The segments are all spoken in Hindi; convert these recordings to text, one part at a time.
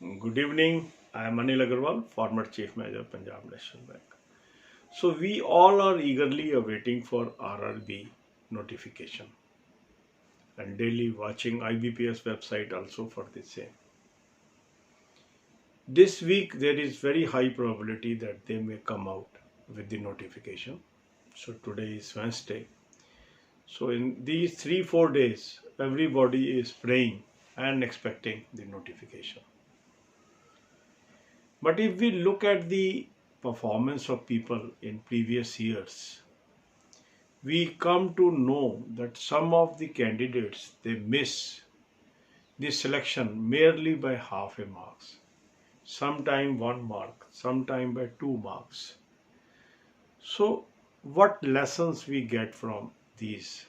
Good evening. I am Anil Agarwal, former Chief Manager, Punjab National Bank. So we all are eagerly awaiting for RRB notification and daily watching IBPS website also for the same. This week there is very high probability that they may come out with the notification. So today is Wednesday. So in these 3-4 days, everybody is praying and expecting the notification. But if we look at the performance of people in previous years, we come to know that some of the candidates they miss the selection merely by half a marks, sometime 1 mark, sometime by 2 marks. So, what lessons we get from these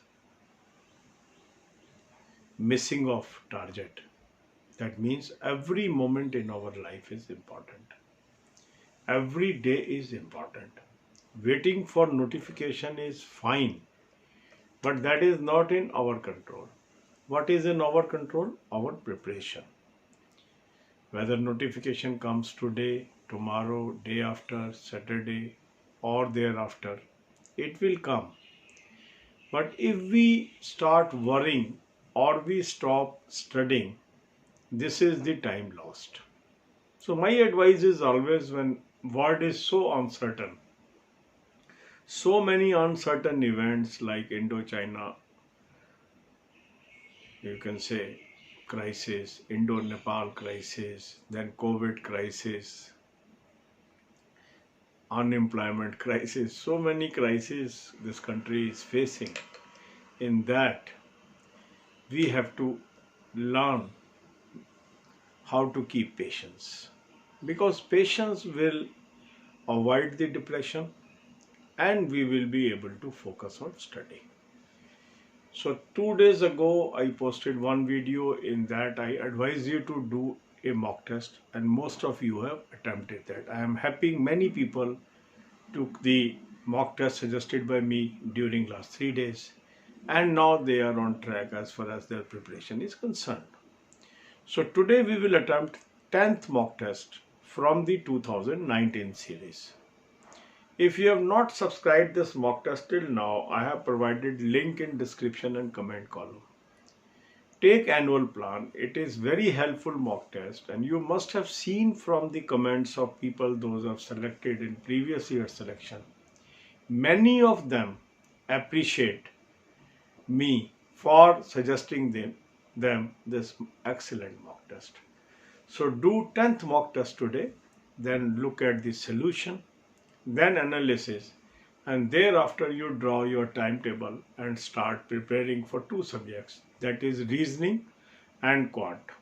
missing of target? That means every moment in our life is important. Every day is important. Waiting for notification is fine, but that is not in our control. What is in our control? Our preparation. Whether notification comes today, tomorrow, day after, Saturday, or thereafter, it will come. But if we start worrying or we stop studying, this is the time lost. So my advice is always when world is so uncertain, so many uncertain events like Indo-China, you can say crisis, Indo-Nepal crisis, then COVID crisis, unemployment crisis, so many crises this country is facing. In that, we have to learn how to keep patience, because patience will avoid the depression and we will be able to focus on study. So 2 days ago, I posted one video. In that, I advise you to do a mock test, and most of you have attempted that. I am happy many people took the mock test suggested by me during last 3 days, and now they are on track as far as their preparation is concerned. So today we will attempt 10th mock test from the 2019 series. If you have not subscribed this mock test till now, I have provided link in description and comment column. Take annual plan. It is very helpful mock test, and you must have seen from the comments of people those have selected in previous year selection. Many of them appreciate me for suggesting them this excellent mock test. So do 10th mock test today, then look at the solution, then analysis, and thereafter you draw your timetable and start preparing for 2 subjects, that is reasoning and quant.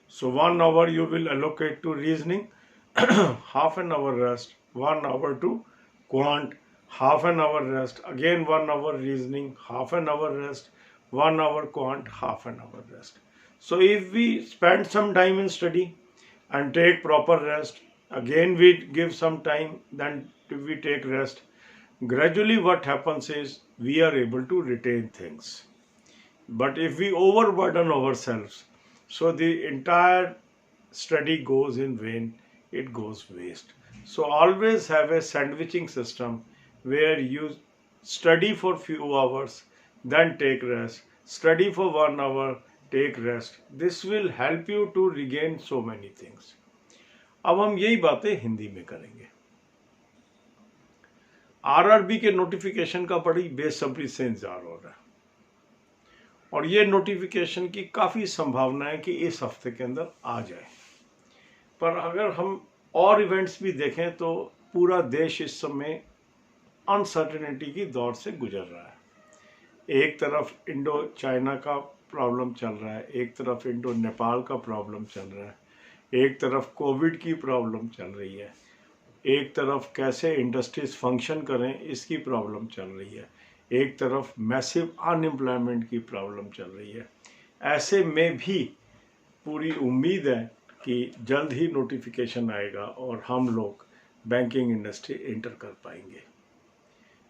So 1 hour you will allocate to reasoning, half an hour rest, 1 hour to quant, half an hour rest, again 1 hour reasoning, half an hour rest, 1 hour quant, half an hour rest. So if we spend some time in study and take proper rest, again we give some time, then we take rest, gradually what happens is we are able to retain things. But if we overburden ourselves, so the entire study goes in vain, it goes waste. So always have a sandwiching system where you study for few hours, then take rest, study for 1 hour, take rest. This will help you to regain so many things. अब हम यही बातें हिंदी में करेंगे। आरआरबी के नोटिफिकेशन का बड़ी बेसब्री से इंतजार हो रहा है, और ये नोटिफिकेशन की काफ़ी संभावना है कि इस हफ्ते के अंदर आ जाए। पर अगर हम और इवेंट्स भी देखें तो पूरा देश इस समय अनसर्टेनिटी की दौर से गुजर रहा है। एक तरफ इंडो चाइना का प्रॉब्लम चल रहा है, एक तरफ इंडो नेपाल का प्रॉब्लम चल रहा है, एक तरफ कोविड की प्रॉब्लम चल रही है, एक तरफ कैसे इंडस्ट्रीज फंक्शन करें इसकी प्रॉब्लम चल रही है, एक तरफ मैसिव अनएम्प्लॉयमेंट की प्रॉब्लम चल रही है। ऐसे में भी पूरी उम्मीद है कि जल्द ही नोटिफिकेशन आएगा और हम लोग बैंकिंग इंडस्ट्री एंटर कर पाएंगे।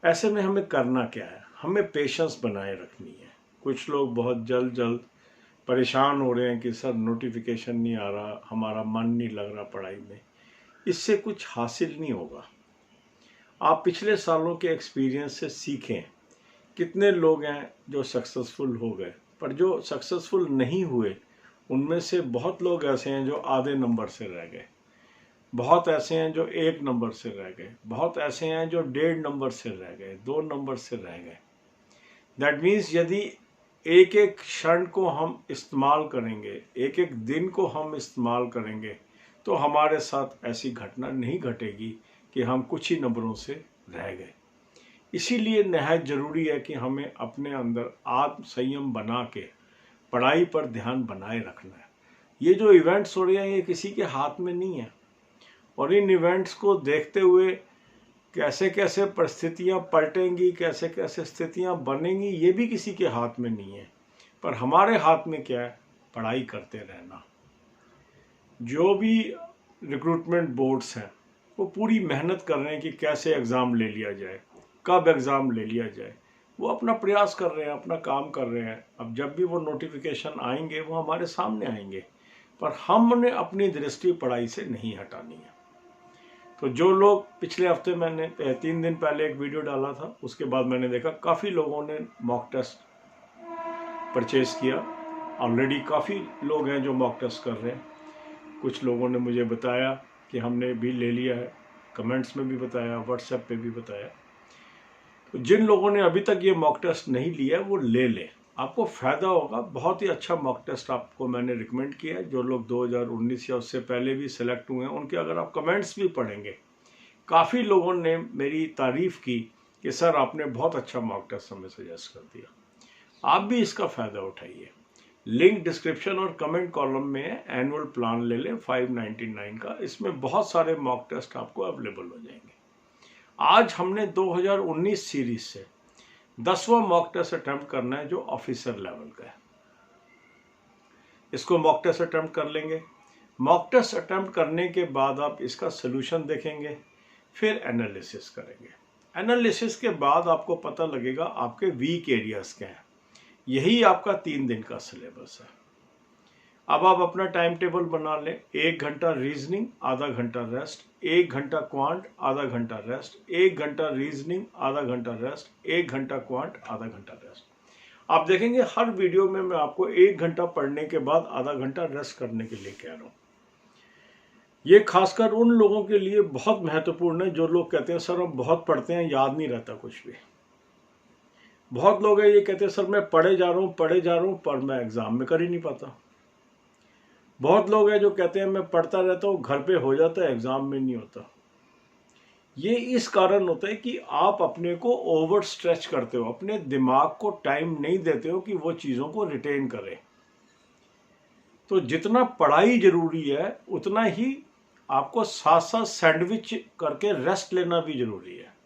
ऐसे में हमें करना क्या है? हमें पेशेंस बनाए रखनी है। कुछ लोग बहुत जल्द परेशान हो रहे हैं कि सर नोटिफिकेशन नहीं आ रहा, हमारा मन नहीं लग रहा पढ़ाई में, इससे कुछ हासिल नहीं होगा। आप पिछले सालों के एक्सपीरियंस से सीखें। कितने लोग हैं जो सक्सेसफुल हो गए, पर जो सक्सेसफुल नहीं हुए उनमें से बहुत लोग ऐसे हैं जो आधे नंबर से रह गए, बहुत ऐसे हैं जो 1 नंबर से रह गए, बहुत ऐसे हैं जो 1.5 नंबर से रह गए, 2 नंबर से रह गए। दैट मीन्स यदि एक एक क्षण को हम इस्तेमाल करेंगे, एक एक दिन को हम इस्तेमाल करेंगे, तो हमारे साथ ऐसी घटना नहीं घटेगी कि हम कुछ ही नंबरों से रह गए। इसीलिए नहायत ज़रूरी है कि हमें अपने अंदर आत्म संयम बना के पढ़ाई पर ध्यान बनाए रखना है। ये जो इवेंट्स हो रहे हैं ये किसी के हाथ में नहीं है, और इन इवेंट्स को देखते हुए कैसे कैसे परिस्थितियां पलटेंगी, कैसे कैसे स्थितियां बनेंगी, ये भी किसी के हाथ में नहीं है। पर हमारे हाथ में क्या है? पढ़ाई करते रहना। जो भी रिक्रूटमेंट बोर्ड्स हैं वो पूरी मेहनत कर रहे हैं कि कैसे एग्ज़ाम ले लिया जाए, कब एग्ज़ाम ले लिया जाए। वो अपना प्रयास कर रहे हैं, अपना काम कर रहे हैं। अब जब भी वो नोटिफिकेशन आएंगे वो हमारे सामने आएंगे, पर हमने अपनी दृष्टि पढ़ाई से नहीं हटानी है। तो जो लोग पिछले हफ्ते, मैंने 3 दिन पहले एक वीडियो डाला था, उसके बाद मैंने देखा काफ़ी लोगों ने मॉक टेस्ट परचेज़ किया। ऑलरेडी काफ़ी लोग हैं जो मॉक टेस्ट कर रहे हैं। कुछ लोगों ने मुझे बताया कि हमने भी ले लिया है, कमेंट्स में भी बताया, व्हाट्सएप पे भी बताया। तो जिन लोगों ने अभी तक ये मॉक टेस्ट नहीं लिया वो ले लें, आपको फ़ायदा होगा। बहुत ही अच्छा मॉक टेस्ट आपको मैंने रिकमेंड किया है। जो लोग 2019 या उससे पहले भी सिलेक्ट हुए हैं उनके अगर आप कमेंट्स भी पढ़ेंगे, काफ़ी लोगों ने मेरी तारीफ़ की कि सर आपने बहुत अच्छा मॉक टेस्ट हमें सजेस्ट कर दिया। आप भी इसका फ़ायदा उठाइए। लिंक डिस्क्रिप्शन और कमेंट कॉलम में है। एनुअल प्लान ले लें 599 का, इसमें बहुत सारे मॉक टेस्ट आपको अवेलेबल हो जाएंगे। आज हमने 2019 सीरीज से 10वां मॉक टेस्ट अटेम्प्ट करना है जो ऑफिसर लेवल का है। इसको मॉक टेस्ट अटेम्प्ट कर लेंगे। मॉक टेस्ट अटेम्प्ट करने के बाद आप इसका सोल्यूशन देखेंगे, फिर एनालिसिस करेंगे। एनालिसिस के बाद आपको पता लगेगा आपके वीक एरियाज क्या हैं। यही आपका 3 दिन का सिलेबस है। अब आप अपना टाइम टेबल बना लें। 1 घंटा रीजनिंग, आधा घंटा रेस्ट, 1 घंटा क्वांट, आधा घंटा रेस्ट, 1 घंटा रीजनिंग, आधा घंटा रेस्ट, 1 घंटा क्वांट, आधा घंटा रेस्ट। आप देखेंगे हर वीडियो में मैं आपको 1 घंटा पढ़ने के बाद आधा घंटा रेस्ट करने के लिए कह रहा हूँ। ये खासकर उन लोगों के लिए बहुत महत्वपूर्ण है जो लोग कहते हैं सर हम बहुत पढ़ते हैं, याद नहीं रहता कुछ भी। बहुत लोग हैं ये कहते हैं सर मैं पढ़े जा रहा हूँ पर मैं एग्जाम में कर ही नहीं पाता। बहुत लोग हैं जो कहते हैं मैं पढ़ता रहता हूँ, घर पे हो जाता है, एग्जाम में नहीं होता। ये इस कारण होता है कि आप अपने को ओवर स्ट्रेच करते हो, अपने दिमाग को टाइम नहीं देते हो कि वो चीज़ों को रिटेन करे। तो जितना पढ़ाई जरूरी है उतना ही आपको साथ साथ सैंडविच करके रेस्ट लेना भी जरूरी है।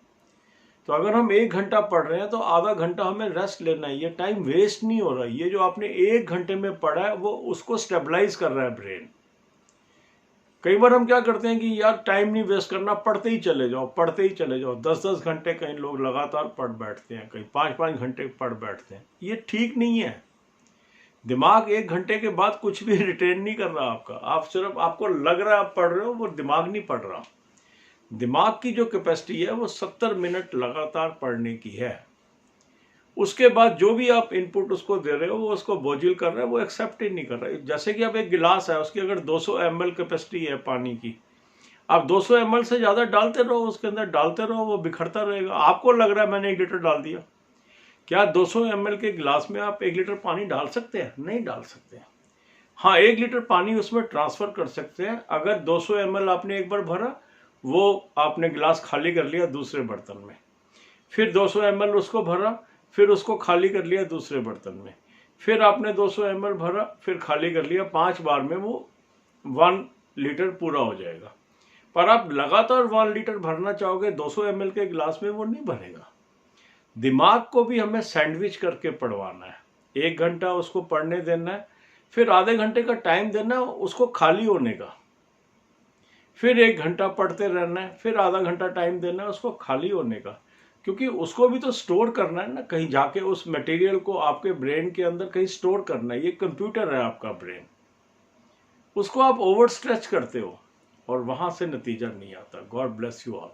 तो अगर हम 1 घंटा पढ़ रहे हैं तो आधा घंटा हमें रेस्ट लेना है। ये टाइम वेस्ट नहीं हो रहा। ये जो आपने 1 घंटे में पढ़ा है वो उसको स्टेबलाइज कर रहा है ब्रेन। कई बार हम क्या करते हैं कि यार टाइम नहीं वेस्ट करना, पढ़ते ही चले जाओ, पढ़ते ही चले जाओ। 10-10 घंटे कई लोग लगातार पढ़ बैठते हैं, कई 5-5 घंटे पढ़ बैठते हैं। ये ठीक नहीं है। दिमाग 1 घंटे के बाद कुछ भी रिटेन नहीं कर रहा आपका। आप सिर्फ, आपको लग रहा है आप पढ़ रहे हो, वो दिमाग नहीं पढ़ रहा। दिमाग की जो कैपेसिटी है वो 70 मिनट लगातार पढ़ने की है। उसके बाद जो भी आप इनपुट उसको दे रहे हो वो उसको बोझिल कर रहा है, वो एक्सेप्ट ही नहीं कर रहा है। जैसे कि अब एक गिलास है, उसकी अगर 200 ml कैपेसिटी है पानी की, आप 200 ml से ज़्यादा डालते रहो, उसके अंदर डालते रहो, वो बिखरता रहेगा। आपको लग रहा है मैंने 1 लीटर डाल दिया। क्या 200 ml के गिलास में आप 1 लीटर पानी डाल सकते हैं? नहीं डाल सकते। हाँ, 1 लीटर पानी उसमें ट्रांसफ़र कर सकते हैं। अगर 200 ml आपने एक बार भरा, वो आपने गिलास खाली कर लिया दूसरे बर्तन में, फिर 200 ml उसको भरा, फिर उसको खाली कर लिया दूसरे बर्तन में, फिर आपने 200 ml भरा, फिर खाली कर लिया। 5 बार में वो 1 लीटर पूरा हो जाएगा। पर आप लगातार 1 लीटर भरना चाहोगे 200 ml के गिलास में, वो नहीं भरेगा। दिमाग को भी हमें सैंडविच करके पढ़वाना है। 1 घंटा उसको पढ़ने देना है, फिर आधे घंटे का टाइम देना है उसको खाली होने का, फिर 1 घंटा पढ़ते रहना है, फिर आधा घंटा टाइम देना है उसको खाली होने का। क्योंकि उसको भी तो स्टोर करना है ना, कहीं जाके उस मटेरियल को आपके ब्रेन के अंदर कहीं स्टोर करना है। ये कंप्यूटर है आपका ब्रेन, उसको आप ओवर स्ट्रेच करते हो और वहां से नतीजा नहीं आता। God bless you all.